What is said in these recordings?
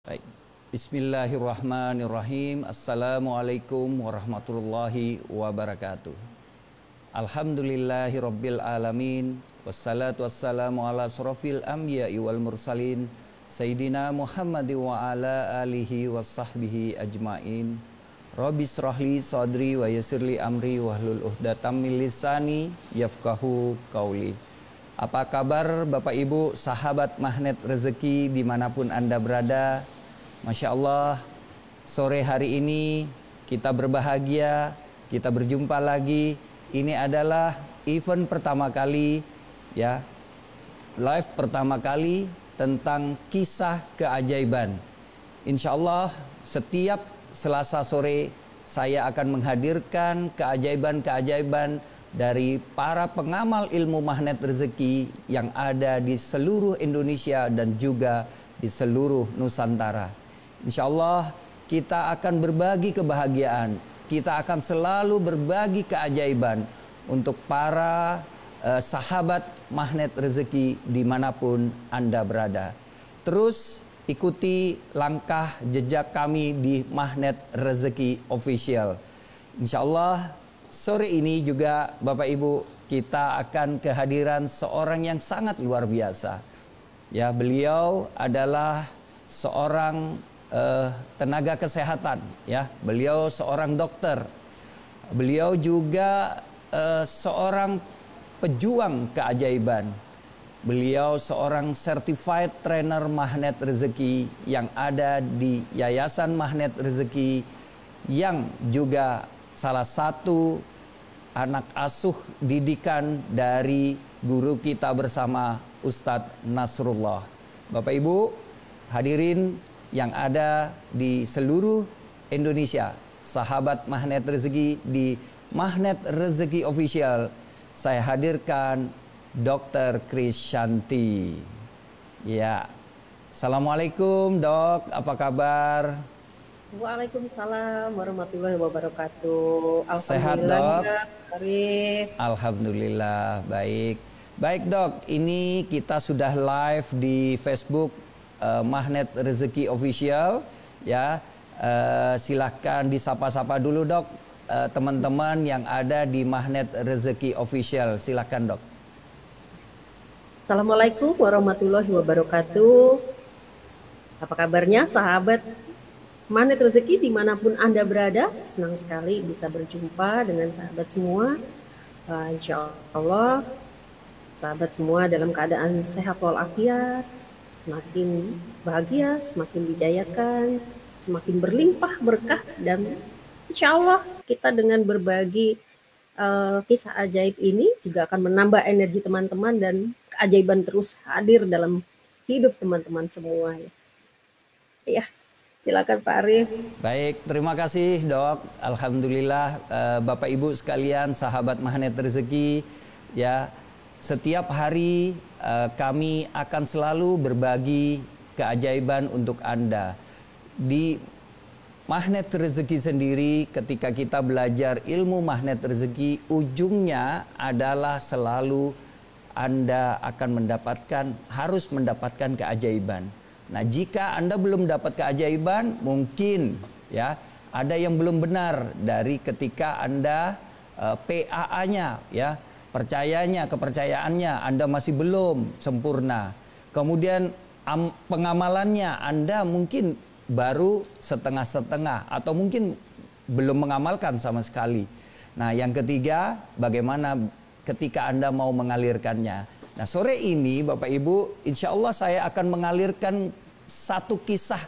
Baik. Bismillahirrahmanirrahim. Assalamualaikum warahmatullahi wabarakatuh. Alhamdulillahirabbil alamin. Wassalatu wassalamu ala asrofil anbiya'i wal mursalin Sayyidina Muhammad wa ala alihi wa sahbihi ajmain. Rabbi srahli sadri wa yassirli amri wahlul uqdatam min lisani yafqahu qauli. Apa kabar Bapak Ibu sahabat Magnet Rezeki dimanapun Anda berada? Masya Allah, sore hari ini kita berbahagia, kita berjumpa lagi. Ini adalah event pertama kali, ya, live pertama kali tentang kisah keajaiban. Insya Allah setiap Selasa sore saya akan menghadirkan keajaiban-keajaiban dari para pengamal ilmu magnet rezeki yang ada di seluruh Indonesia dan juga di seluruh Nusantara. Insya Allah kita akan berbagi kebahagiaan, kita akan selalu berbagi keajaiban untuk para sahabat magnet rezeki dimanapun Anda berada. Terus ikuti langkah jejak kami di Magnet Rezeki Official. Insya Allah sore ini juga Bapak Ibu kita akan kehadiran seorang yang sangat luar biasa. Ya, beliau adalah seorang tenaga kesehatan, ya. Beliau seorang dokter. Beliau juga seorang pejuang keajaiban. Beliau seorang certified trainer magnet rezeki yang ada di Yayasan Magnet Rezeki, yang juga salah satu anak asuh didikan dari guru kita bersama Ustadz Nasrullah. Bapak Ibu hadirin yang ada di seluruh Indonesia, sahabat Magnet Rezeki di Magnet Rezeki Official, saya hadirkan Dr. Krisyanti. Ya, Assalamualaikum Dok, apa kabar? Waalaikumsalam warahmatullahi wabarakatuh. Sehat Dok? Arif. Alhamdulillah, baik. Baik Dok, ini kita sudah live di Facebook Magnet Rezeki Official, ya. Silahkan disapa-sapa dulu Dok, teman-teman yang ada di Magnet Rezeki Official. Silahkan Dok. Assalamualaikum warahmatullahi wabarakatuh. Apa kabarnya sahabat Magnet Rezeki dimanapun Anda berada? Senang sekali bisa berjumpa dengan sahabat semua. Insya Allah sahabat semua dalam keadaan sehat walafiat, semakin bahagia, semakin dijayakan, semakin berlimpah berkah, dan insya Allah kita dengan berbagi kisah ajaib ini juga akan menambah energi teman-teman dan keajaiban terus hadir dalam hidup teman-teman semua. Ya, silakan Pak Arif. Baik, terima kasih Dok. Alhamdulillah, Bapak Ibu sekalian, sahabat Magnet Rezeki, ya, setiap hari kami akan selalu berbagi keajaiban untuk Anda. Di Magnet Rezeki sendiri, ketika kita belajar ilmu magnet rezeki, ujungnya adalah selalu Anda akan harus mendapatkan keajaiban. Nah, jika Anda belum dapat keajaiban, mungkin ya ada yang belum benar dari ketika Anda PAA-nya, ya, kepercayaannya Anda masih belum sempurna. Kemudian pengamalannya Anda mungkin baru setengah-setengah atau mungkin belum mengamalkan sama sekali. Nah, yang ketiga, bagaimana ketika Anda mau mengalirkannya. Nah, sore ini Bapak Ibu, insya Allah saya akan mengalirkan satu kisah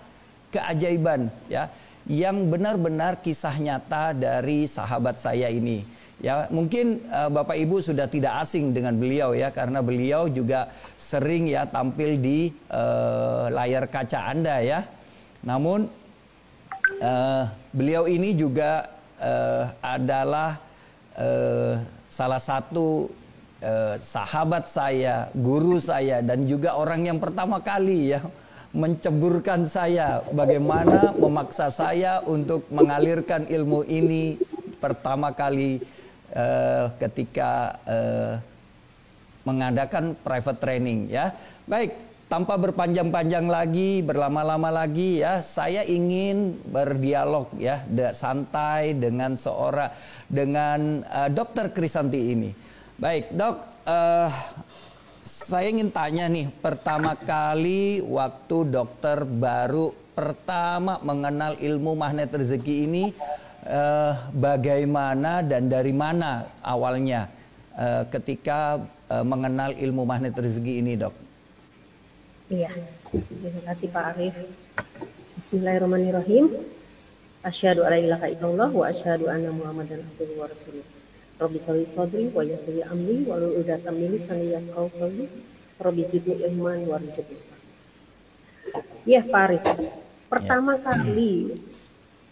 keajaiban, ya, yang benar-benar kisah nyata dari sahabat saya ini. Ya, mungkin Bapak Ibu sudah tidak asing dengan beliau, ya, karena beliau juga sering, ya, tampil di layar kaca Anda, ya. Namun beliau ini juga adalah salah satu sahabat saya, guru saya, dan juga orang yang pertama kali, ya, menceburkan saya, bagaimana memaksa saya untuk mengalirkan ilmu ini pertama kali ketika mengadakan private training, ya. Baik, tanpa berpanjang-panjang lagi, berlama-lama lagi ya, saya ingin berdialog ya, santai dengan Dokter Krisanti ini. Baik, Dok, saya ingin tanya nih, pertama kali waktu dokter baru pertama mengenal ilmu magnet rezeki ini, bagaimana dan dari mana awalnya ketika mengenal ilmu magnet rezeki ini, Dok? Iya, terima kasih Pak Arif. Bismillahirrahmanirrahim. Asyhadu alla ilaha illallah wa asyhadu anna Muhammadan abduhu wa rasuluh. Rabbi sholli shodri wa yassir amri wahlul 'uqdatam min lisani yafqahu qawli. Rabbi zidni ilman warzuqni. Ya, Pak Arif. Pertama kali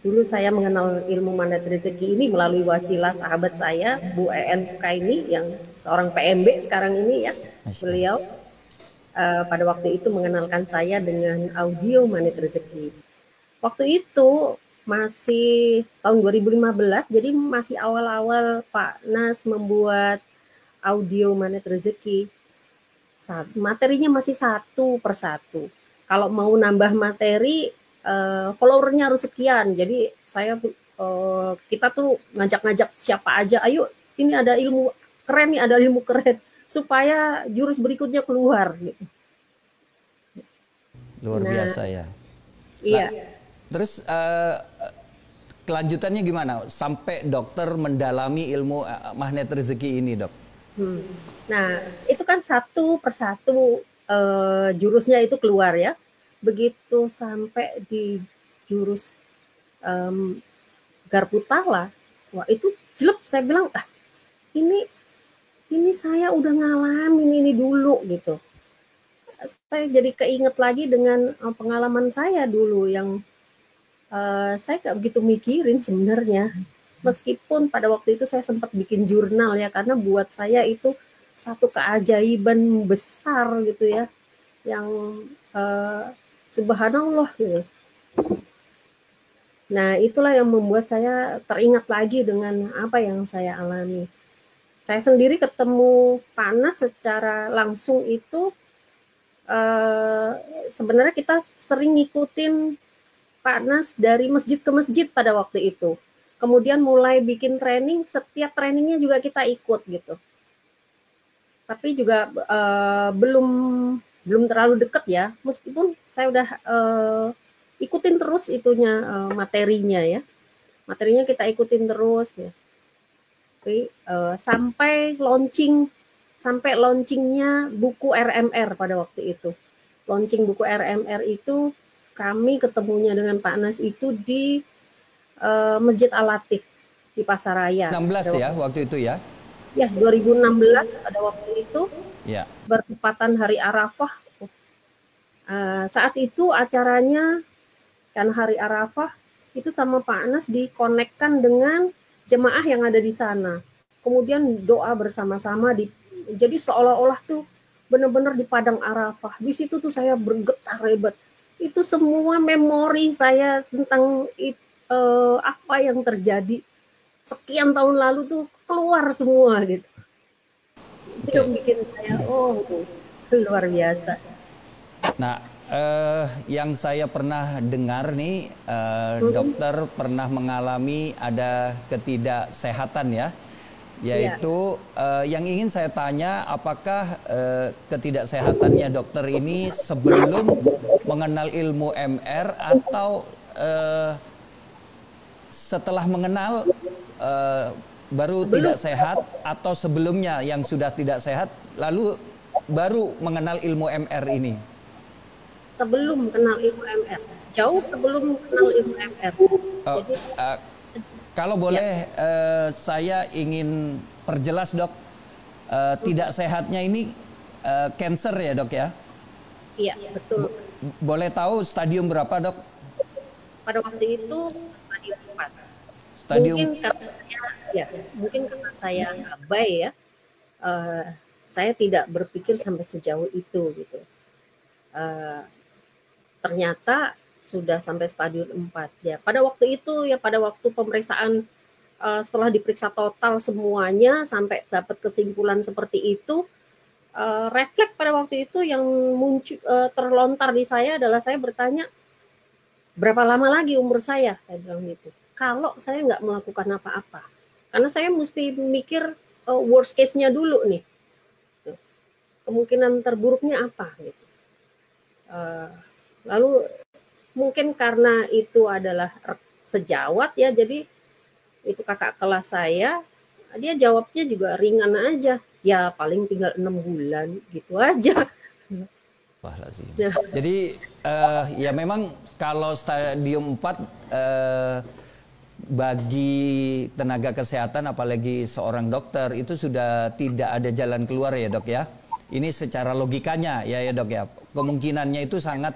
dulu saya mengenal ilmu magnet rezeki ini melalui wasilah sahabat saya, Bu En Sukaini, yang seorang PMB sekarang ini ya. Beliau pada waktu itu mengenalkan saya dengan audio magnet rezeki. Waktu itu masih tahun 2015, jadi masih awal-awal Pak Nas membuat audio magnet rezeki. Materinya masih satu persatu. Kalau mau nambah materi, followernya harus sekian. Jadi kita tuh ngajak-ngajak siapa aja, ayo ini ada ilmu keren nih, ada ilmu keren, supaya jurus berikutnya keluar gitu. Luar biasa ya. Iya. Terus kelanjutannya gimana sampai dokter mendalami ilmu magnet rezeki ini, Dok? Nah, itu kan satu persatu jurusnya itu keluar ya. Begitu sampai di jurus Garputala, wah itu jelek, saya bilang, ini saya udah ngalamin ini dulu gitu. Saya jadi keinget lagi dengan pengalaman saya dulu yang saya gak begitu mikirin sebenarnya. Meskipun pada waktu itu saya sempat bikin jurnal ya, karena buat saya itu satu keajaiban besar gitu ya, yang subhanallah gitu. Nah, itulah yang membuat saya teringat lagi dengan apa yang saya alami. Saya sendiri ketemu Pak Nas secara langsung itu sebenarnya kita sering ngikutin Pak Nas dari masjid ke masjid pada waktu itu. Kemudian mulai bikin training, setiap trainingnya juga kita ikut gitu. Tapi juga belum terlalu deket ya, meskipun saya udah ikutin terus itunya materinya ya. Materinya kita ikutin terus ya. Tapi sampai launchingnya buku RMR pada waktu itu. Launching buku RMR itu kami ketemunya dengan Pak Nas itu di Masjid Al-Latif di Pasaraya. 16 ya waktu itu ya? Ya, 2016 pada waktu itu. Ya. Bertepatan hari Arafah. Saat itu acaranya kan hari Arafah itu sama Pak Nas dikonekkan dengan jemaah yang ada di sana. Kemudian doa bersama-sama jadi seolah-olah tuh benar-benar di padang Arafah. Di situ tuh saya bergetar hebat. Itu semua memori saya tentang apa yang terjadi sekian tahun lalu tuh keluar semua gitu. Itu yang bikin saya luar biasa. Nah, yang saya pernah dengar nih, dokter pernah mengalami ada ketidaksehatan ya, yaitu yang ingin saya tanya, apakah ketidaksehatannya dokter ini sebelum mengenal ilmu MR atau setelah mengenal baru tidak sehat, atau sebelumnya yang sudah tidak sehat lalu baru mengenal ilmu MR ini? Sebelum kenal ilmu MR, jauh sebelum kenal ilmu MR. Jadi, kalau boleh saya ingin perjelas, Dok, tidak sehatnya ini cancer ya, Dok ya? Iya, betul. Boleh tahu stadium berapa, Dok? Pada waktu itu stadium 4. Mungkin karena saya abai ya, saya tidak berpikir sampai sejauh itu gitu. Ternyata sudah sampai stadium 4 ya. Pada waktu itu ya, pada waktu pemeriksaan setelah diperiksa total semuanya sampai dapat kesimpulan seperti itu, refleks pada waktu itu yang muncul, terlontar di saya adalah saya bertanya, berapa lama lagi umur saya bilang gitu. Kalau saya nggak melakukan apa-apa, karena saya mesti mikir worst case-nya dulu nih, kemungkinan terburuknya apa gitu. Lalu mungkin karena itu adalah sejawat ya, jadi itu kakak kelas saya, dia jawabnya juga ringan aja, ya paling tinggal 6 bulan gitu aja. Wah, lazim. Nah, Jadi ya memang kalau stadium 4 bagi tenaga kesehatan apalagi seorang dokter itu sudah tidak ada jalan keluar ya dok ya. Ini secara logikanya ya dok ya. Kemungkinannya itu sangat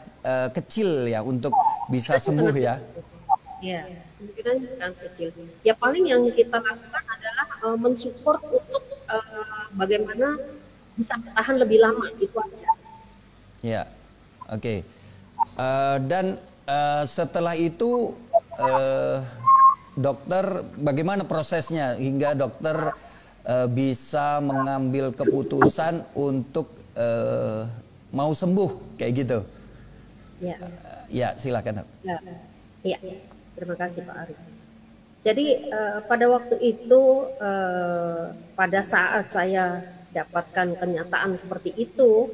kecil ya untuk bisa sembuh ya. ya, kemungkinan sangat kecil. Ya paling yang kita lakukan adalah mensupport untuk bagaimana bisa bertahan lebih lama, itu aja. Ya, oke. Dan setelah itu dokter bagaimana prosesnya hingga dokter bisa mengambil keputusan untuk mau sembuh kayak gitu? Ya, Ya, silakan. ya, ya. Terima kasih Pak Arif. Jadi pada waktu itu, pada saat saya dapatkan kenyataan seperti itu,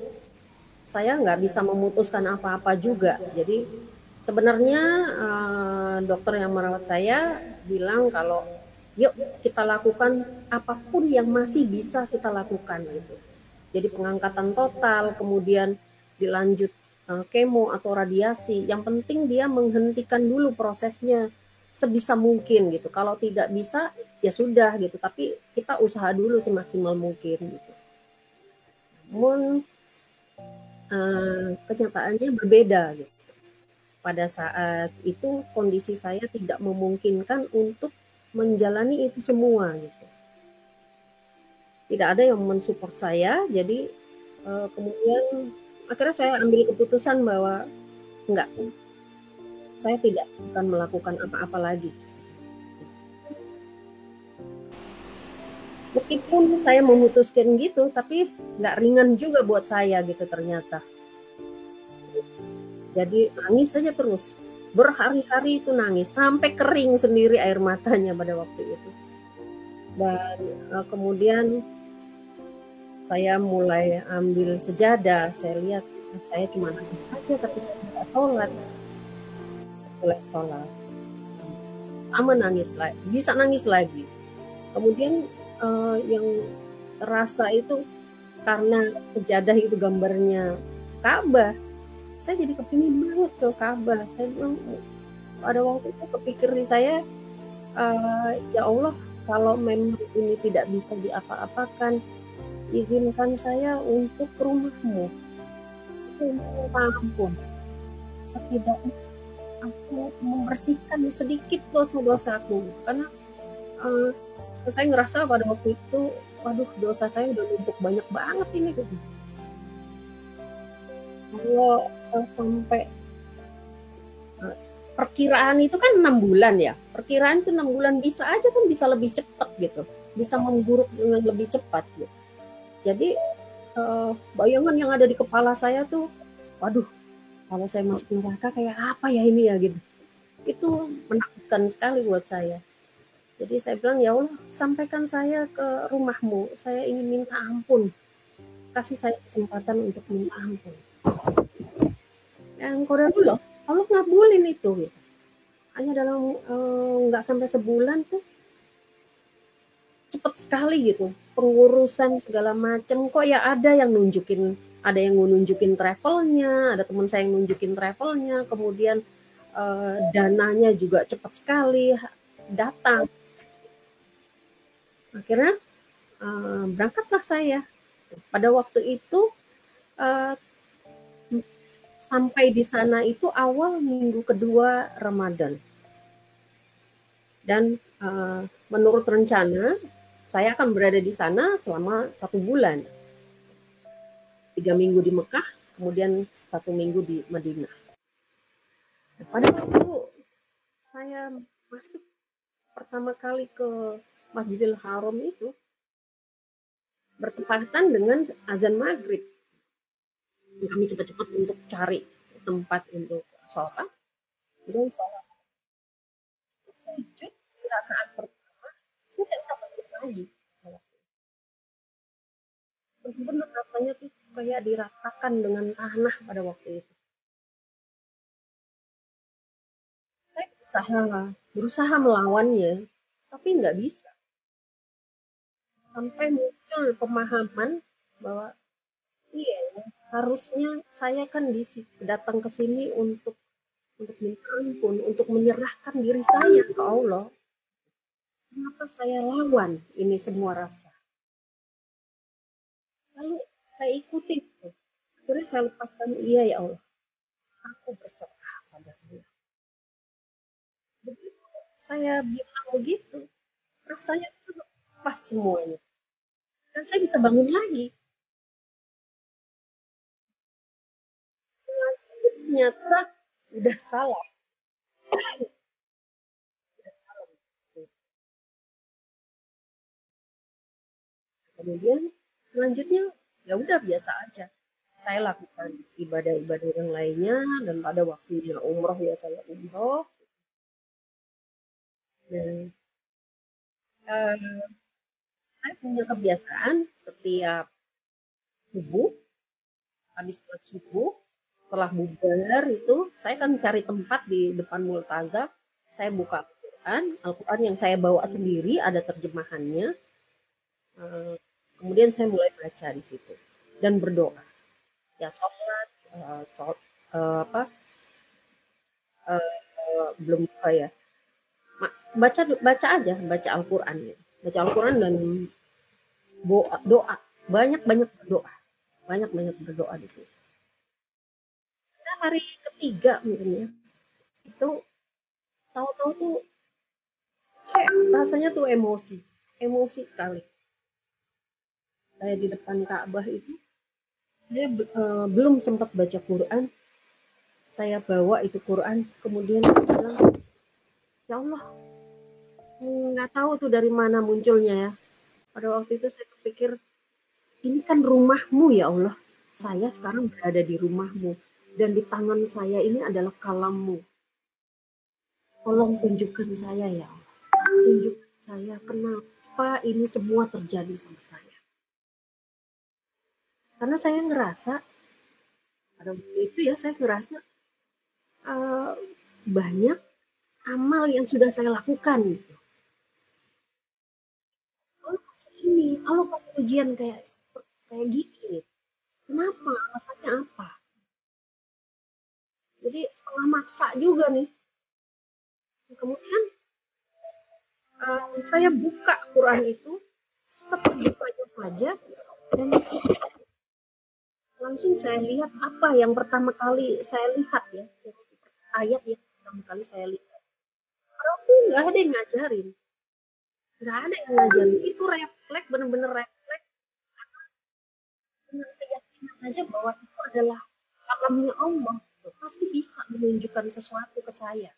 saya nggak bisa memutuskan apa-apa juga. Jadi sebenarnya dokter yang merawat saya bilang kalau yuk kita lakukan apapun yang masih bisa kita lakukan gitu. Jadi pengangkatan total, kemudian dilanjut kemo atau radiasi. Yang penting dia menghentikan dulu prosesnya sebisa mungkin gitu. Kalau tidak bisa ya sudah gitu. Tapi kita usaha dulu semaksimal mungkin gitu. Namun kenyataannya berbeda gitu. Pada saat itu kondisi saya tidak memungkinkan untuk menjalani itu semua gitu. Tidak ada yang mensupport saya, jadi kemudian akhirnya saya ambil keputusan bahwa enggak, saya tidak akan melakukan apa-apa lagi. Meskipun saya memutuskan gitu, tapi nggak ringan juga buat saya gitu ternyata. Jadi nangis saja terus, berhari-hari itu nangis, sampai kering sendiri air matanya pada waktu itu. Dan kemudian saya mulai ambil sejadah, saya lihat saya cuma nangis aja tapi saya tidak sholat. Mulai sholat, sama nangis lagi, bisa nangis lagi. Kemudian yang terasa itu karena sejadah itu gambarnya Ka'bah, saya jadi kepingin banget ke Ka'bah. Saya bilang pada waktu itu kepikir di saya, ya Allah kalau memang ini tidak bisa diapa-apakan, izinkan saya untuk ke rumah-Mu, minta ampun, setidaknya aku membersihkan sedikit dosa-dosaku. Karena saya ngerasa pada waktu itu, waduh dosa saya udah numpuk banyak banget ini gitu. Kalau sampai perkiraan itu kan 6 bulan ya, perkiraan itu 6 bulan bisa aja kan bisa lebih cepat gitu, bisa memburuk dengan lebih cepat gitu. Jadi bayangan yang ada di kepala saya tuh, waduh kalau saya masuk neraka kayak apa ya ini ya gitu. Itu menakutkan sekali buat saya. Jadi saya bilang, ya Allah sampaikan saya ke rumah-Mu, saya ingin minta ampun, kasih saya kesempatan untuk minta ampun. Yang Qadarullah, Allah ngabulin itu gitu. Hanya dalam nggak sampai sebulan tuh cepet sekali gitu pengurusan segala macam. Kok ya ada yang nunjukin travelnya, ada teman saya yang nunjukin travelnya, kemudian dananya juga cepat sekali datang. Akhirnya berangkatlah saya. Pada waktu itu sampai di sana itu awal minggu kedua Ramadan. Dan menurut rencana saya akan berada di sana selama 1 bulan. 3 minggu di Mekah, kemudian 1 minggu di Madinah. Nah, pada waktu saya masuk pertama kali ke Masjidil Haram itu, bertepatan dengan azan maghrib. Kami cepat-cepat untuk cari tempat untuk sholat, kemudian sholat sujud di rakaat pertama, saya tidak bisa bangkit lagi. Benar-benar rasanya tuh kayak diratakan dengan tanah pada waktu itu. Saya berusaha melawannya, tapi nggak bisa. Sampai muncul pemahaman bahwa iya, harusnya saya kan datang ke sini untuk minta ampun, untuk menyerahkan diri saya ke Allah. Kenapa saya lawan ini semua rasa? Lalu saya ikuti itu. Akhirnya saya lepaskan, iya ya Allah, aku berserah padamu. Begitu saya bilang begitu, rasanya itu lepas semuanya. Dan saya bisa bangun lagi. Ternyata udah salah. Kemudian selanjutnya ya udah biasa aja. Saya lakukan ibadah-ibadah yang lainnya dan pada waktunya umroh ya saya umroh. Dan eh, saya punya kebiasaan setiap subuh, habis sholat subuh, setelah bubar itu saya kan cari tempat di depan multazam, saya buka Al-Quran, Al-Quran yang saya bawa sendiri ada terjemahannya. eh, Kemudian saya mulai baca di situ dan berdoa. Ya sholat, apa belum buka ya. Baca baca aja, baca Al-Quran ya. Baca Al-Quran dan doa, banyak-banyak berdoa. Banyak-banyak berdoa di situ. Nah, hari ketiga mungkin ya, itu tahu-tahu tuh saya rasanya tuh emosi, emosi sekali. Saya di depan Ka'bah itu, saya belum sempat baca Quran, saya bawa itu Quran, kemudian bilang, ya Allah, nggak tahu tuh dari mana munculnya ya. Pada waktu itu saya pikir, ini kan rumahmu ya Allah. Saya sekarang berada di rumahmu. Dan di tangan saya ini adalah kalammu. Tolong tunjukkan saya ya Allah. Tunjukkan saya kenapa ini semua terjadi sama saya. Karena saya ngerasa, pada waktu itu ya saya ngerasa uh, banyak amal yang sudah saya lakukan. Gitu. Allah kasih ini, Allah kasih ujian kayak kayak gini. Kenapa? Alasannya apa? Jadi setengah maksa juga nih. Kemudian saya buka Quran itu sebukanya saja dan langsung saya lihat apa yang pertama kali saya lihat ya, ayat yang pertama kali saya lihat. Orang tuh nggak ada yang ngajarin, nggak ada yang ngajarin. Itu refleks, bener-bener refleks dengan keyakinan aja bahwa itu adalah alamnya Allah. Pasti bisa menunjukkan sesuatu ke saya.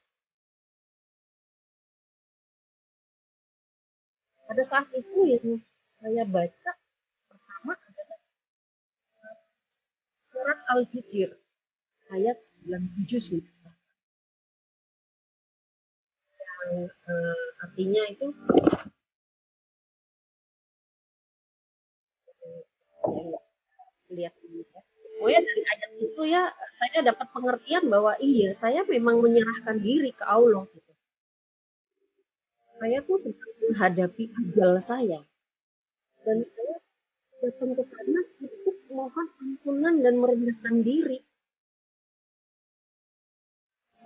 Pada saat itu yang saya baca pertama adalah surat Al-Hijr ayat 97 gitu. Yang artinya itu ya, lihat ini ya. Oh ya dari ayat itu ya saya dapat pengertian bahwa iya saya memang menyerahkan diri ke Allah gitu. Saya tuh sedang menghadapi ajal saya dan saya datang ke sana untuk mohon ampunan dan merendahkan diri.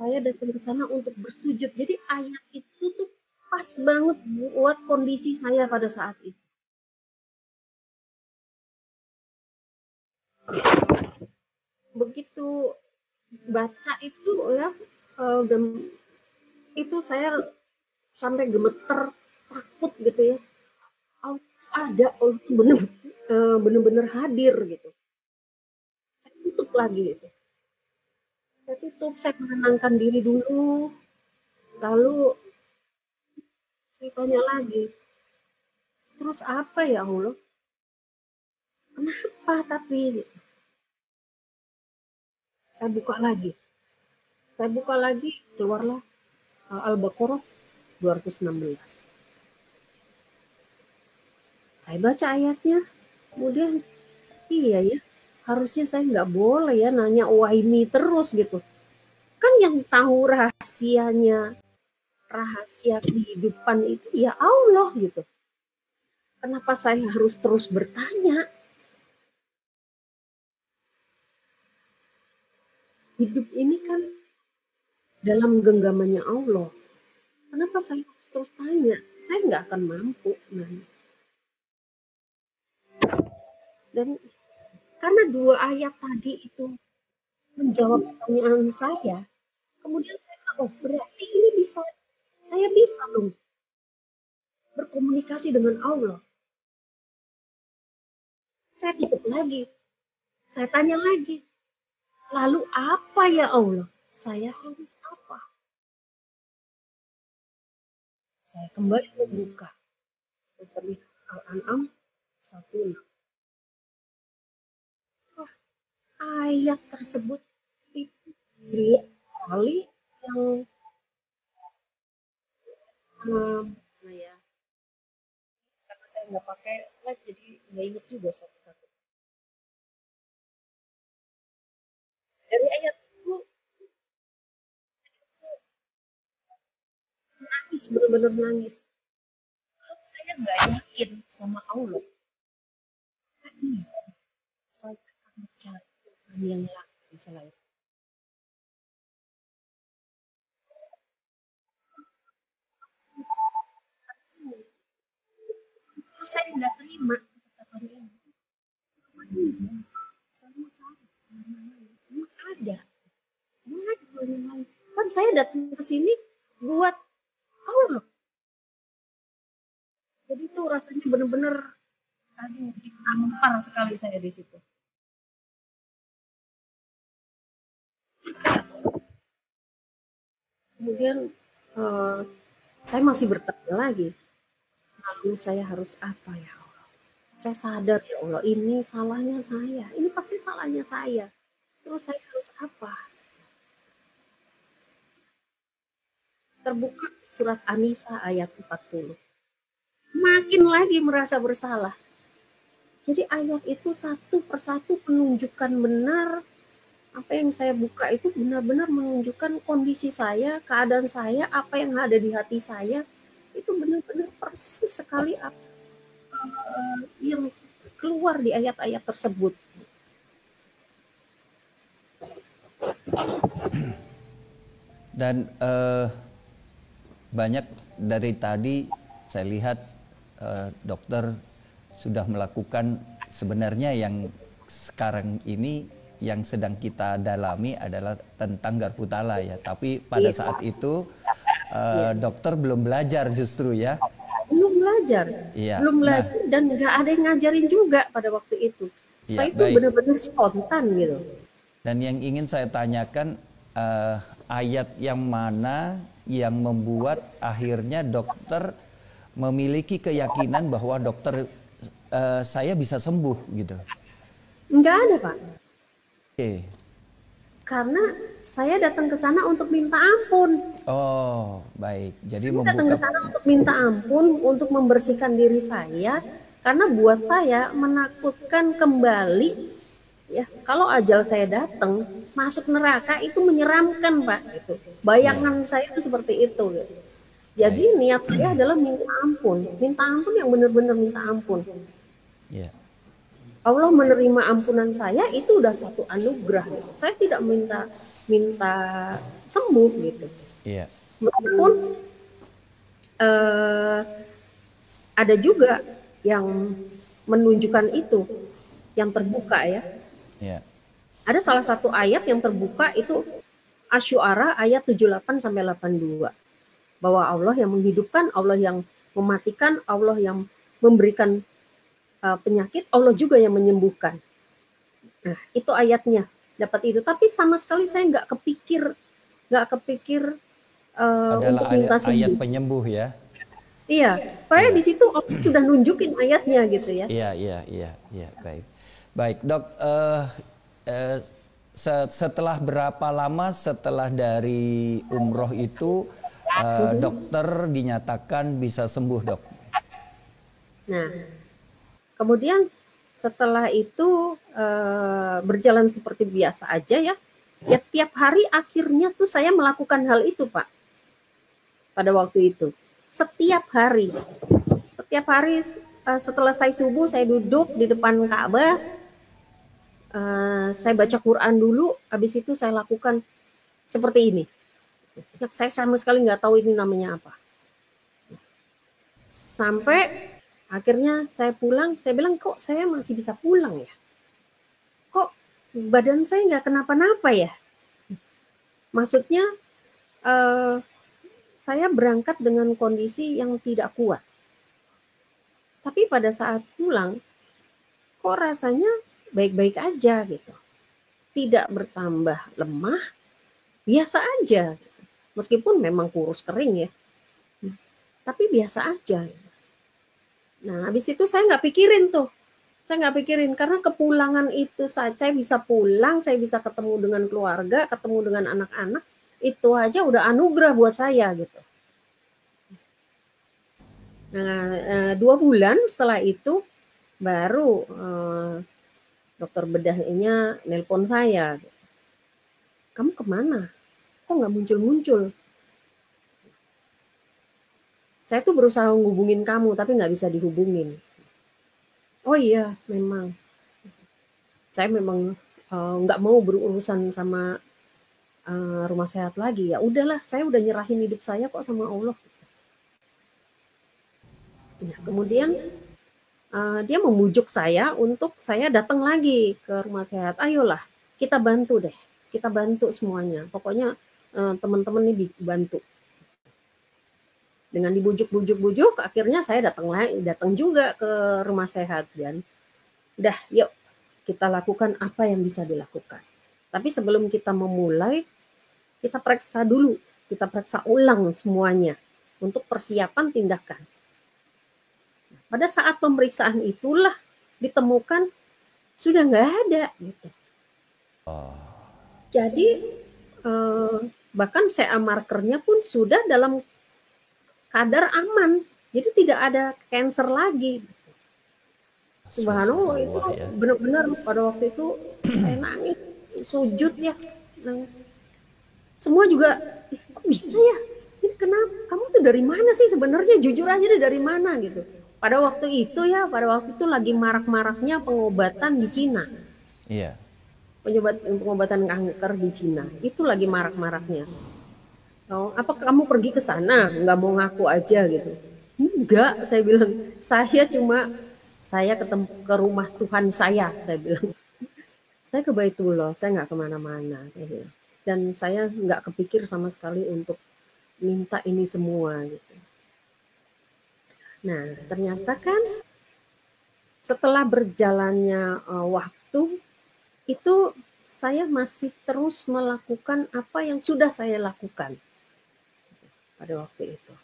Saya datang ke sana untuk bersujud. Jadi ayat itu tuh pas banget buat kondisi saya pada saat itu. Begitu baca itu ya dan itu saya sampai gemeter takut gitu ya. Allah ada, Allah tuh bener-bener hadir gitu. Saya tutup lagi gitu. Saya tutup, saya menenangkan diri dulu. Lalu saya tanya lagi, terus apa ya Allah? Kenapa tapi? Saya buka lagi. Keluarlah Al-Baqarah 216. Saya baca ayatnya, kemudian iya ya, harusnya saya nggak boleh ya nanya Uwaimi terus gitu. Kan yang tahu rahasia kehidupan itu ya Allah gitu. Kenapa saya harus terus bertanya? Hidup ini kan dalam genggamannya Allah. Kenapa saya harus terus tanya? Saya nggak akan mampu nanya. Dan karena 2 ayat tadi itu menjawab pertanyaan saya, kemudian saya, oh berarti ini saya bisa dong berkomunikasi dengan Allah. Saya tutup lagi, saya tanya lagi, lalu apa ya Allah? Saya harus apa? Saya kembali membuka, terlihat Al-An'am 1. Wah, ayat tersebut itu jelas sekali yang mana ya? Karena saya nggak pakai slide, jadi nggak inget juga satu-satu. Dari ayat itu nangis, benar-benar nangis. Kalau saya nggak yakin sama Allah, tadi saya akan mencari Tuhan yang lain selain itu. Kalau saya nggak terima ketetapan ini, sama sekali. Emang ada, emang ada Tuhan yang lain. Kan saya datang ke sini buat Allah. Jadi tuh rasanya benar-benar, aduh, ditampar sekali saya di situ. Kemudian saya masih bertanya lagi, lalu saya harus apa ya Allah? Saya sadar ya Allah, ini salahnya saya, ini pasti salahnya saya. Terus saya harus apa? Terbuka surat An-Nisa ayat 40. Makin lagi merasa bersalah. Jadi ayat itu satu persatu menunjukkan benar, apa yang saya buka itu benar-benar menunjukkan kondisi saya, keadaan saya, apa yang ada di hati saya, itu benar-benar persis sekali apa yang keluar di ayat-ayat tersebut. Dan banyak dari tadi saya lihat dokter sudah melakukan, sebenarnya yang sekarang ini yang sedang kita dalami adalah tentang Garputala ya. Tapi pada saat itu dokter belum belajar justru ya. Belum belajar, Iya. belum belajar, dan nggak ada yang ngajarin juga pada waktu itu. Iya, Saya itu baik. benar-benar spontan gitu. Dan yang ingin saya tanyakan, ayat yang mana yang membuat akhirnya dokter memiliki keyakinan bahwa dokter saya bisa sembuh gitu? Nggak ada Pak, Oke. karena saya datang ke sana untuk minta ampun. Oh, baik. Jadi Saya datang ke membuka. sana untuk minta ampun, untuk membersihkan diri saya, karena buat saya menakutkan kembali, ya kalau ajal saya datang masuk neraka itu menyeramkan Pak, gitu. Bayangan saya itu seperti itu gitu. Jadi Baik. niat saya adalah minta ampun yang benar-benar minta ampun. Ya. Allah menerima ampunan saya itu udah satu anugerah. Gitu. Saya tidak minta minta sembuh gitu. Iya. Meskipun ada juga yang menunjukkan itu, yang terbuka ya. Iya. Ada salah satu ayat yang terbuka itu Asy-Syu'ara ayat 78 sampai 82. Bahwa Allah yang menghidupkan, Allah yang mematikan, Allah yang memberikan penyakit, Allah juga yang menyembuhkan. Nah, itu ayatnya dapat itu. Tapi sama sekali saya nggak kepikir untuk Adalah minta ayat sembuh. penyembuh ya. Iya, soalnya di situ Allah sudah nunjukin ayatnya gitu ya. Iya, baik. Baik, Dok. Eh, Setelah berapa lama setelah dari umroh itu dokter dinyatakan bisa sembuh, Dok? Nah, kemudian setelah itu berjalan seperti biasa aja ya. Ya tiap hari akhirnya tuh saya melakukan hal itu, Pak. Pada waktu itu. Setiap hari. Setiap hari setelah saya subuh saya duduk di depan Ka'bah, saya baca Quran dulu, habis itu saya lakukan seperti ini. Ya, saya sama sekali nggak tahu ini namanya apa. Sampai akhirnya saya pulang, saya bilang kok saya masih bisa pulang ya? Kok badan saya nggak kenapa-napa ya? Maksudnya saya berangkat dengan kondisi yang tidak kuat. Tapi pada saat pulang, kok rasanya baik-baik aja gitu. Tidak bertambah lemah, biasa aja. Meskipun memang kurus kering ya, tapi biasa aja. Nah, habis itu saya nggak pikirin tuh. Saya nggak pikirin karena kepulangan itu saat saya bisa pulang, saya bisa ketemu dengan keluarga, ketemu dengan anak-anak, itu aja udah anugerah buat saya gitu. Nah, 2 bulan setelah itu baru dokter bedahnya nelpon saya. Kamu kemana? Kok nggak muncul-muncul? Saya tuh berusaha ngubungin kamu tapi nggak bisa dihubungin. Oh iya, memang. Saya memang nggak mau berurusan sama rumah sehat lagi. Ya udahlah, saya udah nyerahin hidup saya kok sama Allah. Nah, kemudian dia memujuk saya untuk saya datang lagi ke rumah sehat. Ayolah, kita bantu deh. Kita bantu semuanya. Pokoknya teman-teman ini dibantu. Dengan dibujuk-bujuk-bujuk, akhirnya saya datang juga ke rumah sehat dan udah, yuk kita lakukan apa yang bisa dilakukan. Tapi sebelum kita memulai, kita periksa dulu, kita periksa ulang semuanya untuk persiapan tindakan. Pada saat pemeriksaan itulah ditemukan sudah nggak ada gitu. Jadi bahkan CA markernya pun sudah dalam kadar aman, jadi tidak ada cancer lagi. Subhanallah, itu ya. benar-benar pada waktu itu saya nangis, sujud ya. Semua juga, kok bisa ya? Ini kenapa? Kamu tuh dari mana sih sebenarnya? Jujur aja deh dari mana gitu. Pada waktu itu lagi marak-maraknya pengobatan di Cina. Iya. Pengobatan kanker di Cina. Itu lagi marak-maraknya. Oh, apa kamu pergi ke sana? Nggak mau ngaku aja gitu. Enggak, saya bilang. Saya ketemu ke rumah Tuhan saya bilang. Saya ke Baitullah, saya nggak kemana-mana, saya bilang. Dan saya nggak kepikir sama sekali untuk minta ini semua gitu. Nah, ternyata kan setelah berjalannya waktu itu saya masih terus melakukan apa yang sudah saya lakukan pada waktu itu.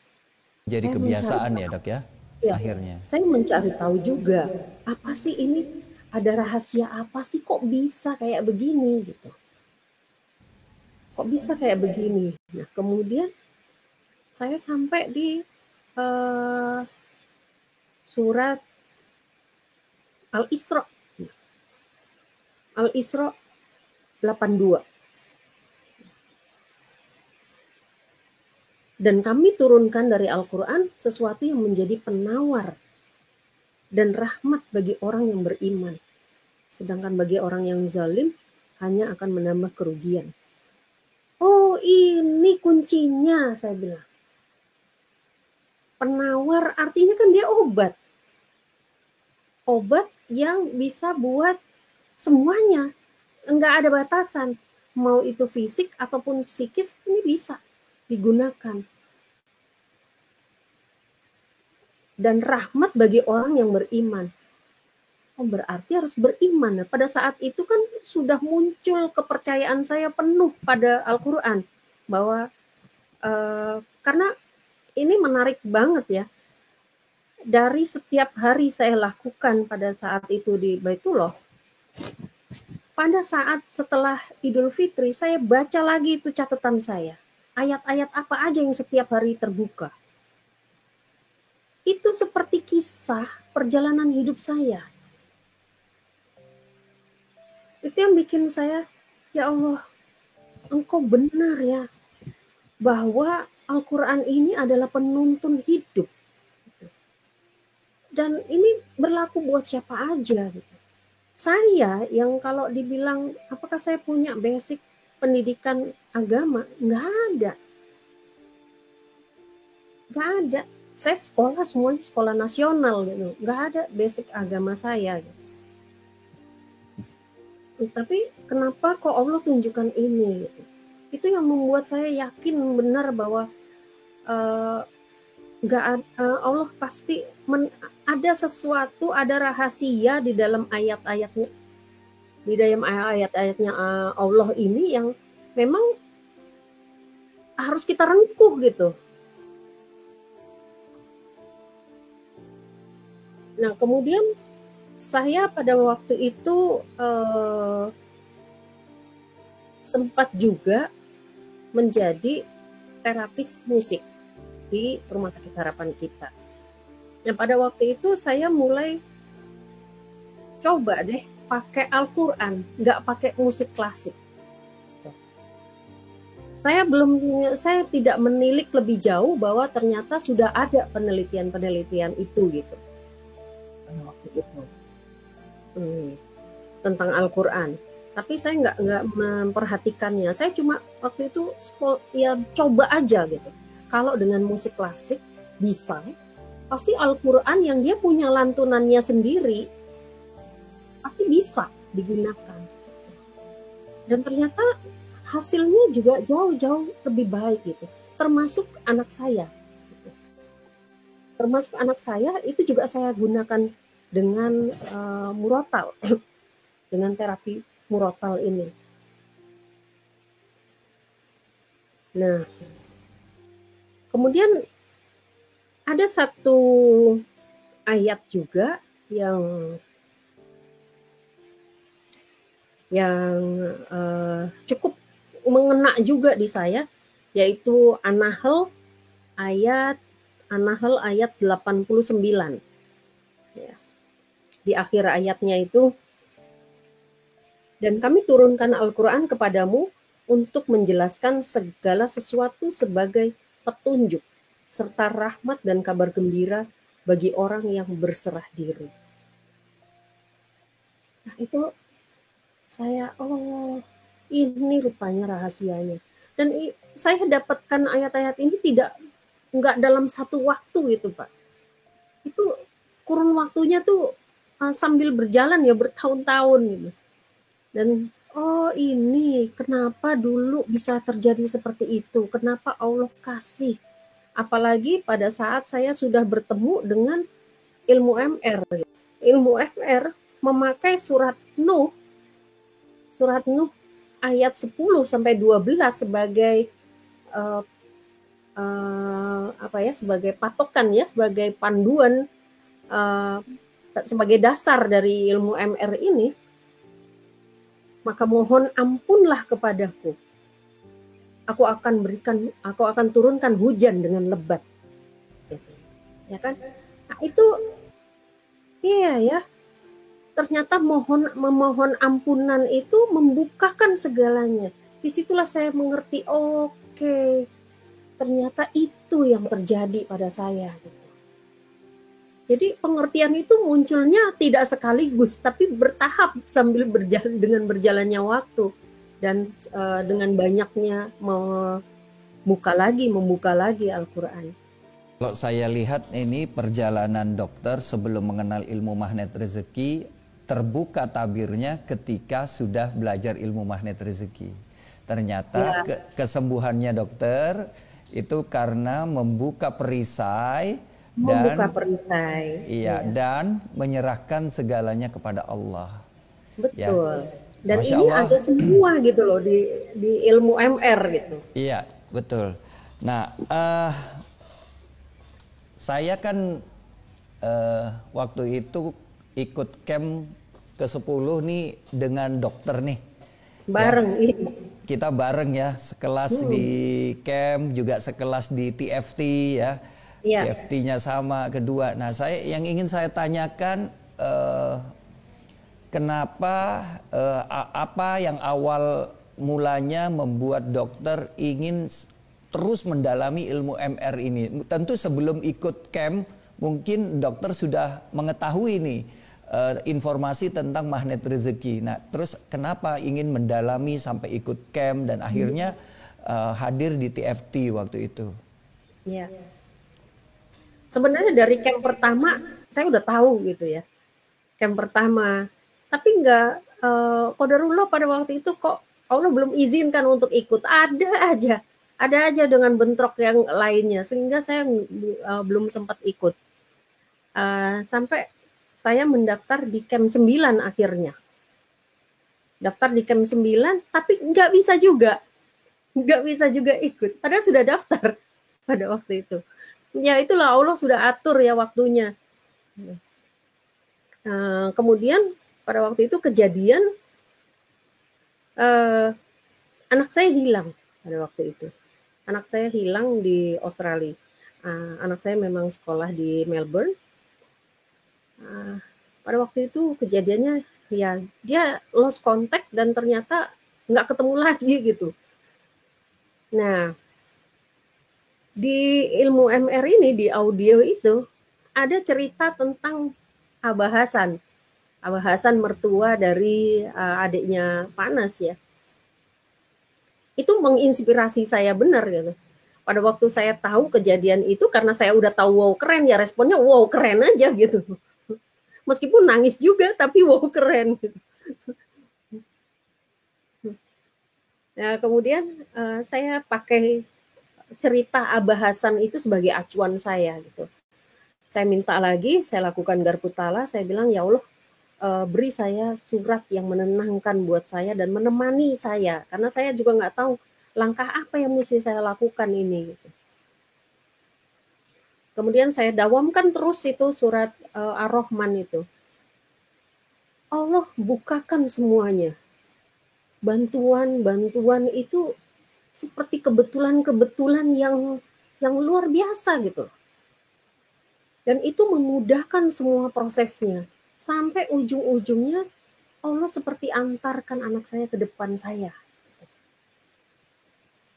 Jadi Saya kebiasaan mencari, ya, Dok ya? ya, Akhirnya. saya mencari tahu juga apa sih ini, ada rahasia apa sih kok bisa kayak begini gitu. Kok bisa kayak begini? Nah, kemudian saya sampai di surat Al-Isra. Al-Isra 82. Dan kami turunkan dari Al-Quran sesuatu yang menjadi penawar dan rahmat bagi orang yang beriman. Sedangkan bagi orang yang zalim hanya akan menambah kerugian. Oh, ini kuncinya, saya bilang. Penawar artinya kan dia obat. Obat yang bisa buat semuanya. Enggak ada batasan. Mau itu fisik ataupun psikis, ini bisa digunakan. Dan rahmat bagi orang yang beriman. Oh, berarti harus beriman. Nah, pada saat itu kan sudah muncul kepercayaan saya penuh pada Al-Quran. Bahwa, karena ini menarik banget ya. Dari setiap hari saya lakukan pada saat itu di Baitullah, Pada saat setelah Idul Fitri, saya baca lagi itu catatan saya. Ayat-ayat apa aja yang setiap hari terbuka. Itu seperti kisah perjalanan hidup saya. Itu yang bikin saya, ya Allah, Engkau benar ya, bahwa Al-Quran ini adalah penuntun hidup. Dan ini berlaku buat siapa aja gitu. Saya yang kalau dibilang apakah saya punya basic pendidikan agama, nggak ada. Nggak ada. Saya sekolah semuanya sekolah nasional gitu. Nggak ada basic agama saya gitu. Tapi kenapa kok Allah tunjukkan ini gitu. Itu yang membuat saya yakin benar bahwa Allah pasti ada sesuatu, ada rahasia di dalam ayat-ayatnya, di dalam ayat-ayatnya Allah ini yang memang harus kita rengkuh gitu. Nah, kemudian saya pada waktu itu sempat juga menjadi terapis musik di Rumah Sakit Harapan Kita. Nah, pada waktu itu saya mulai coba deh pakai Al-Quran, nggak pakai musik klasik. Saya tidak menilik lebih jauh bahwa ternyata sudah ada penelitian-penelitian itu gitu. Pada waktu itu tentang Al-Quran. Tapi saya nggak memperhatikannya. Saya cuma waktu itu ya coba aja gitu. Kalau dengan musik klasik bisa, pasti Al-Quran yang dia punya lantunannya sendiri, pasti bisa digunakan. Dan ternyata hasilnya juga jauh-jauh lebih baik gitu. Termasuk anak saya. Gitu. Termasuk anak saya, itu juga saya gunakan dengan murotal. Dengan terapi murotal ini. Nah, kemudian ada satu ayat juga yang cukup mengena juga di saya, yaitu An-Nahl ayat 89. Ya. Di akhir ayatnya itu, dan kami turunkan Al-Quran kepadamu untuk menjelaskan segala sesuatu sebagai petunjuk, serta rahmat dan kabar gembira bagi orang yang berserah diri. Nah itu saya, oh ini rupanya rahasianya. Dan saya dapatkan ayat-ayat ini nggak dalam satu waktu itu Pak. Itu kurun waktunya tuh sambil berjalan ya bertahun-tahun gitu. Dan oh ini kenapa dulu bisa terjadi seperti itu, kenapa Allah kasih. Apalagi pada saat saya sudah bertemu dengan ilmu MR. Ilmu MR memakai surat Nuh ayat 10 sampai 12 sebagai sebagai patokan ya, sebagai panduan, sebagai dasar dari ilmu MR ini. Maka mohon ampunlah kepadaku. Aku akan turunkan hujan dengan lebat. Ya kan? Nah, itu iya ya. Ternyata memohon ampunan itu membukakan segalanya. Disitulah saya mengerti, oke, ternyata itu yang terjadi pada saya. Jadi pengertian itu munculnya tidak sekaligus, tapi bertahap sambil berjalannya waktu dan dengan banyaknya membuka lagi Al-Quran. Kalau saya lihat ini perjalanan dokter sebelum mengenal ilmu magnet rezeki, terbuka tabirnya ketika sudah belajar ilmu magnet rezeki. Ternyata kesembuhannya dokter itu karena membuka perisai. Dan menyerahkan segalanya kepada Allah. Betul. Ya. Dan Masya ini Allah. Ada semua gitu loh di ilmu MR gitu. Iya, betul. Nah, saya kan waktu itu ikut camp ke-10 nih dengan dokter nih. Bareng. Ya, kita bareng ya, sekelas di camp, juga sekelas di TFT ya. Iya. TFT-nya sama kedua. Nah, yang ingin saya tanyakan, kenapa apa yang awal mulanya membuat dokter ingin terus mendalami ilmu MR ini? Tentu sebelum ikut camp mungkin dokter sudah mengetahui nih informasi tentang magnet rezeki. Nah, terus kenapa ingin mendalami sampai ikut camp dan akhirnya hadir di TFT waktu itu? Iya. Sebenarnya dari camp pertama saya udah tahu gitu ya. Camp pertama. Tapi enggak, qadarullah pada waktu itu kok Allah belum izinkan untuk ikut. Ada aja dengan bentrok yang lainnya sehingga saya belum sempat ikut. Sampai saya mendaftar di camp 9 akhirnya. Daftar di camp 9 tapi nggak bisa juga ikut. Padahal sudah daftar pada waktu itu. Ya itulah Allah sudah atur ya waktunya. Kemudian pada waktu itu kejadian anak saya hilang pada waktu itu. Anak saya hilang di Australia. Anak saya memang sekolah di Melbourne. Pada waktu itu kejadiannya ya dia lost contact dan ternyata nggak ketemu lagi gitu. Nah, di ilmu MR ini, di audio itu ada cerita tentang Abah Hasan mertua dari adiknya Panas ya. Itu menginspirasi saya benar gitu. Pada waktu saya tahu kejadian itu, karena saya udah tahu wow keren ya, responnya wow keren aja gitu. Meskipun nangis juga tapi wow keren gitu. Nah, kemudian saya pakai cerita Abah Hasan itu sebagai acuan saya gitu. Saya minta lagi, saya lakukan garpu tala, saya bilang ya Allah beri saya surat yang menenangkan buat saya dan menemani saya, karena saya juga nggak tahu langkah apa yang mesti saya lakukan ini gitu. Kemudian saya dawamkan terus itu surat Ar-Rahman itu. Allah bukakan semuanya. Bantuan itu seperti kebetulan yang luar biasa gitu. Dan itu memudahkan semua prosesnya. Sampai ujung-ujungnya Allah seperti antarkan anak saya ke depan saya.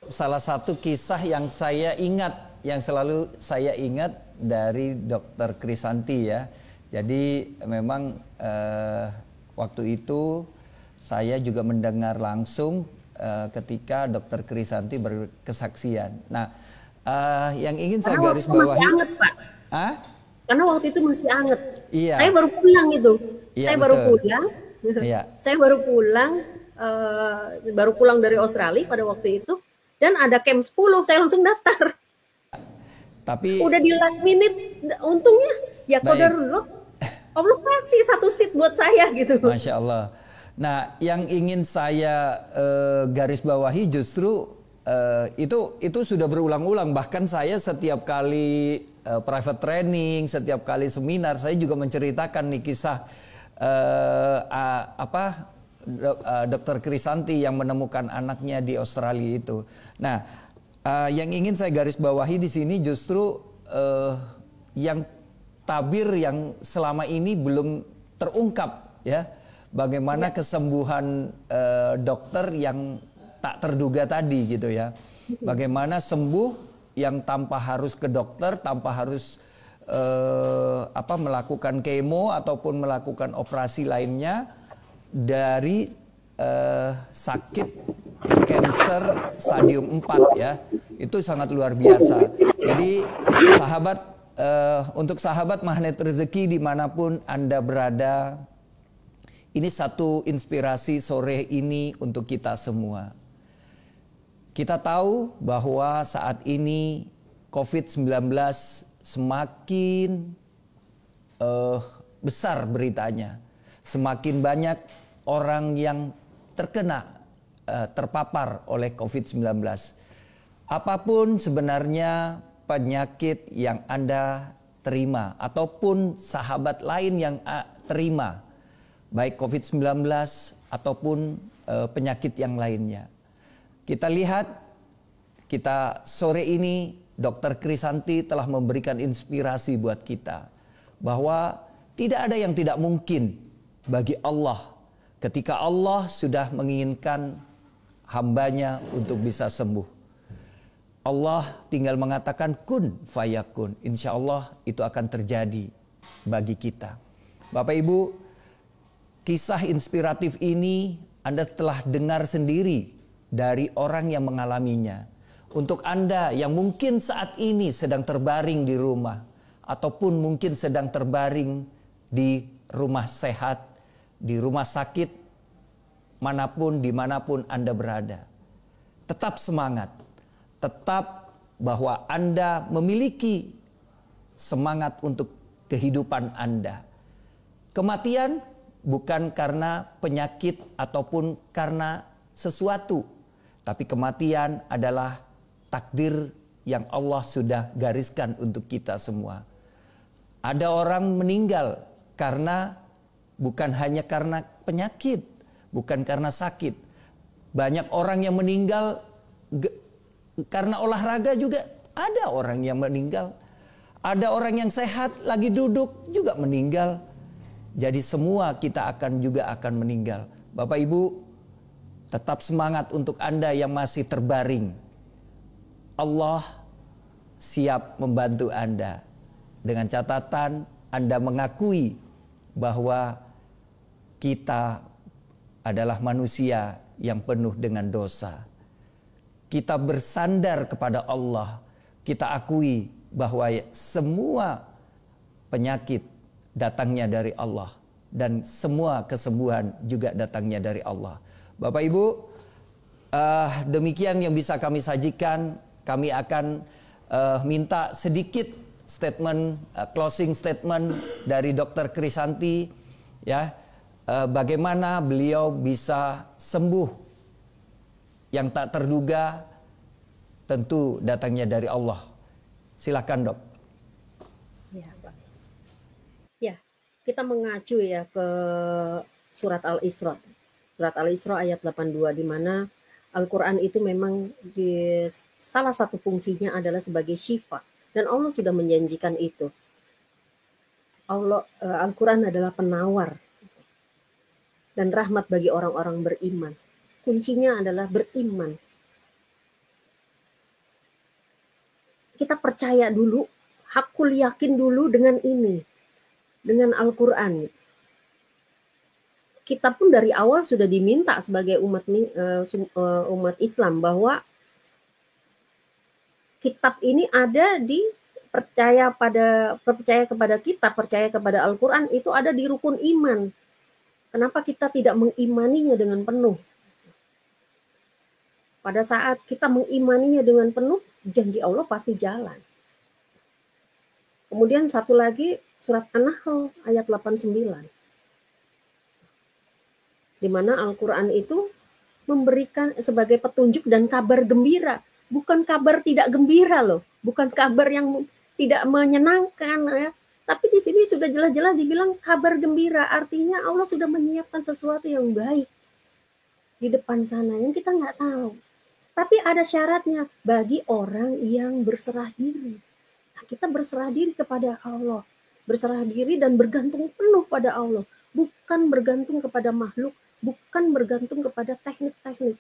Salah satu kisah yang saya ingat, yang selalu saya ingat dari Dokter Krisanti ya. Jadi memang waktu itu saya juga mendengar langsung ketika Dokter Krisanti berkesaksian. Nah, yang ingin saya garis bawahi. Masih anget, Pak. Karena waktu itu masih anget. Iya. Saya baru pulang itu. Iya, saya betul. baru pulang. Iya. Saya baru pulang dari Australia pada waktu itu. Dan ada camp 10, saya langsung daftar. Tapi udah di last minute, untungnya ya qadarullah Allah kasih satu seat buat saya gitu. Masya Allah. Nah, yang ingin saya garis bawahi justru itu sudah berulang-ulang. Bahkan saya setiap kali private training, setiap kali seminar, saya juga menceritakan nih kisah Dokter Krisanti yang menemukan anaknya di Australia itu. Nah, yang ingin saya garis bawahi di sini justru yang tabir yang selama ini belum terungkap ya. Bagaimana kesembuhan dokter yang tak terduga tadi gitu ya. Bagaimana sembuh yang tanpa harus ke dokter, tanpa harus melakukan kemo ataupun melakukan operasi lainnya dari sakit kanker stadium 4 ya. Itu sangat luar biasa. Jadi sahabat, untuk sahabat magnet rezeki dimanapun Anda berada, ini satu inspirasi sore ini untuk kita semua. Kita tahu bahwa saat ini COVID-19 semakin besar beritanya. Semakin banyak orang yang terpapar oleh COVID-19. Apapun sebenarnya penyakit yang Anda terima ataupun sahabat lain yang terima, baik COVID-19 ataupun penyakit yang lainnya. Kita lihat, kita sore ini Dr. Krisanti telah memberikan inspirasi buat kita bahwa tidak ada yang tidak mungkin bagi Allah ketika Allah sudah menginginkan hambanya untuk bisa sembuh. Allah tinggal mengatakan kun fayakun. Insya Allah itu akan terjadi bagi kita. Bapak Ibu, kisah inspiratif ini Anda telah dengar sendiri dari orang yang mengalaminya. Untuk Anda yang mungkin saat ini sedang terbaring di rumah, ataupun mungkin sedang terbaring di rumah sehat, di rumah sakit, manapun, dimanapun Anda berada. Tetap semangat, tetap bahwa Anda memiliki semangat untuk kehidupan Anda. Kematian bukan karena penyakit ataupun karena sesuatu, tapi kematian adalah takdir yang Allah sudah gariskan untuk kita semua. Ada orang meninggal bukan hanya karena penyakit, bukan karena sakit. Banyak orang yang meninggal karena olahraga juga ada orang yang meninggal. Ada orang yang sehat lagi duduk juga meninggal. Jadi semua kita juga akan meninggal. Bapak Ibu, tetap semangat untuk Anda yang masih terbaring. Allah siap membantu Anda. Dengan catatan Anda mengakui bahwa kita adalah manusia yang penuh dengan dosa. Kita bersandar kepada Allah. Kita akui bahwa semua penyakit datangnya dari Allah. Dan semua kesembuhan juga datangnya dari Allah. Bapak Ibu, demikian yang bisa kami sajikan. Kami akan minta sedikit statement, closing statement dari Dr. Krisanti, ya, bagaimana beliau bisa sembuh yang tak terduga, tentu datangnya dari Allah. Silakan, Dok. Ya, Pak. Ya, kita mengacu ya ke surat Al-Isra. Surat Al-Isra ayat 82 di mana Al-Quran itu memang salah satu fungsinya adalah sebagai syifa. Dan Allah sudah menjanjikan itu. Al-Quran adalah penawar dan rahmat bagi orang-orang beriman. Kuncinya adalah beriman. Kita percaya dulu, hakul yakin dulu dengan ini, dengan Al-Quran. Kita pun dari awal sudah diminta sebagai umat Islam bahwa kitab ini ada percaya kepada kitab, percaya kepada Al-Quran itu ada di rukun iman. Kenapa kita tidak mengimaninya dengan penuh? Pada saat kita mengimaninya dengan penuh, janji Allah pasti jalan. Kemudian satu lagi surat An-Nahl ayat 89. Di mana Al-Quran itu memberikan sebagai petunjuk dan kabar gembira. Bukan kabar tidak gembira loh. Bukan kabar yang tidak menyenangkan ya. Tapi di sini sudah jelas-jelas dibilang kabar gembira. Artinya Allah sudah menyiapkan sesuatu yang baik di depan sana yang kita nggak tahu. Tapi ada syaratnya bagi orang yang berserah diri. Nah, kita berserah diri kepada Allah. Berserah diri dan bergantung penuh pada Allah. Bukan bergantung kepada makhluk. Bukan bergantung kepada teknik-teknik.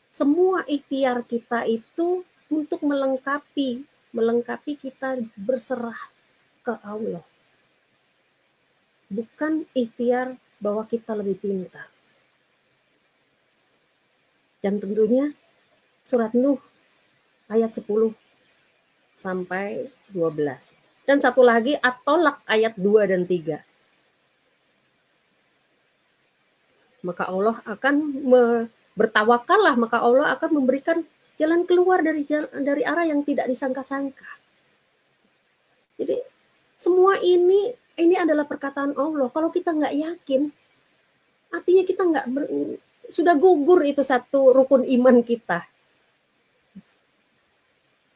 Semua ikhtiar kita itu untuk melengkapi kita berserah ke Allah. Bukan ikhtiar bahwa kita lebih pintar. Dan tentunya surat Nuh ayat 10 sampai 12. Dan satu lagi At-Tolak ayat 2 dan 3. Maka Allah akan bertawakallah, maka Allah akan memberikan jalan keluar dari arah yang tidak disangka-sangka. Jadi semua ini adalah perkataan Allah. Kalau kita nggak yakin, artinya kita sudah gugur itu satu rukun iman kita.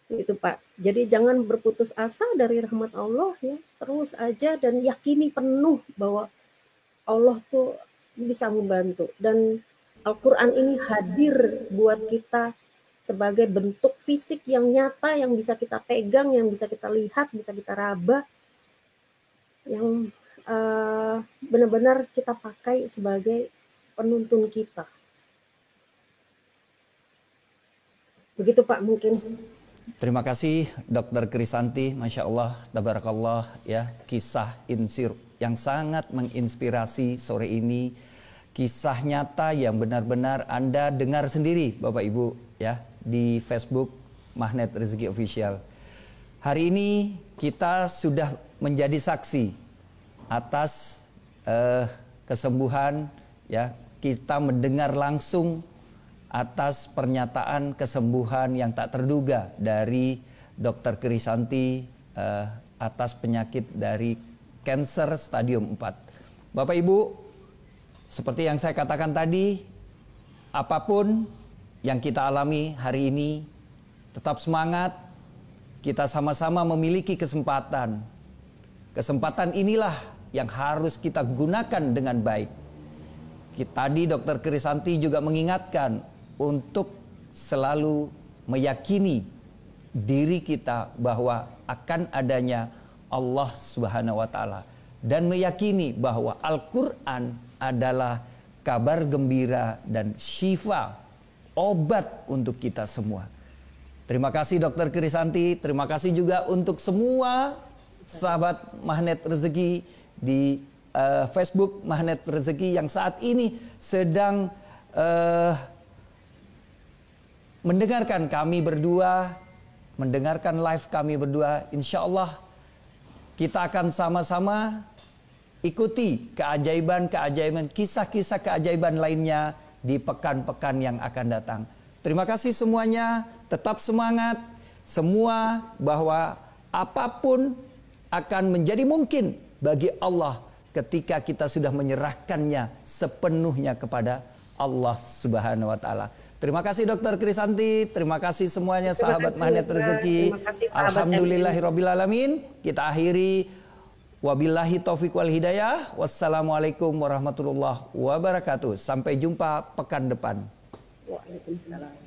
Itu Pak. Jadi jangan berputus asa dari rahmat Allah ya. Terus aja dan yakini penuh bahwa Allah tuh bisa membantu, dan Al-Quran ini hadir buat kita sebagai bentuk fisik yang nyata, yang bisa kita pegang, yang bisa kita lihat, bisa kita raba, yang benar-benar kita pakai sebagai penuntun kita. Begitu Pak mungkin. Terima kasih Dr. Krisanti, Masya Allah, Tabarakallah ya, kisah insir yang sangat menginspirasi sore ini. Kisah nyata yang benar-benar Anda dengar sendiri Bapak Ibu ya di Facebook Magnet Rezeki Official. Hari ini kita sudah menjadi saksi atas kesembuhan ya, kita mendengar langsung atas pernyataan kesembuhan yang tak terduga dari Dr. Krisanti atas penyakit dari kanker stadium 4. Bapak Ibu, seperti yang saya katakan tadi, apapun yang kita alami hari ini, tetap semangat, kita sama-sama memiliki kesempatan. Kesempatan inilah yang harus kita gunakan dengan baik. Tadi Dr. Krisanti juga mengingatkan untuk selalu meyakini diri kita bahwa akan adanya Allah Subhanahu wa taala, dan meyakini bahwa Al-Qur'an adalah kabar gembira dan syifa, obat untuk kita semua. Terima kasih Dr. Krisanti, terima kasih juga untuk semua sahabat Magnet Rezeki di Facebook Magnet Rezeki yang saat ini sedang mendengarkan kami berdua, mendengarkan live kami berdua. Insya Allah kita akan sama-sama ikuti keajaiban-keajaiban, kisah-kisah keajaiban lainnya di pekan-pekan yang akan datang. Terima kasih semuanya, tetap semangat, semua bahwa apapun akan menjadi mungkin bagi Allah ketika kita sudah menyerahkannya sepenuhnya kepada Allah Subhanahu wa taala. Terima kasih Dr. Krisanti, terima kasih semuanya sahabat Magnet Rezeki. Alhamdulillahirabbil alamin. Kita akhiri wabillahi taufiq wal hidayah. Wassalamualaikum warahmatullahi wabarakatuh. Sampai jumpa pekan depan. Waalaikumsalam.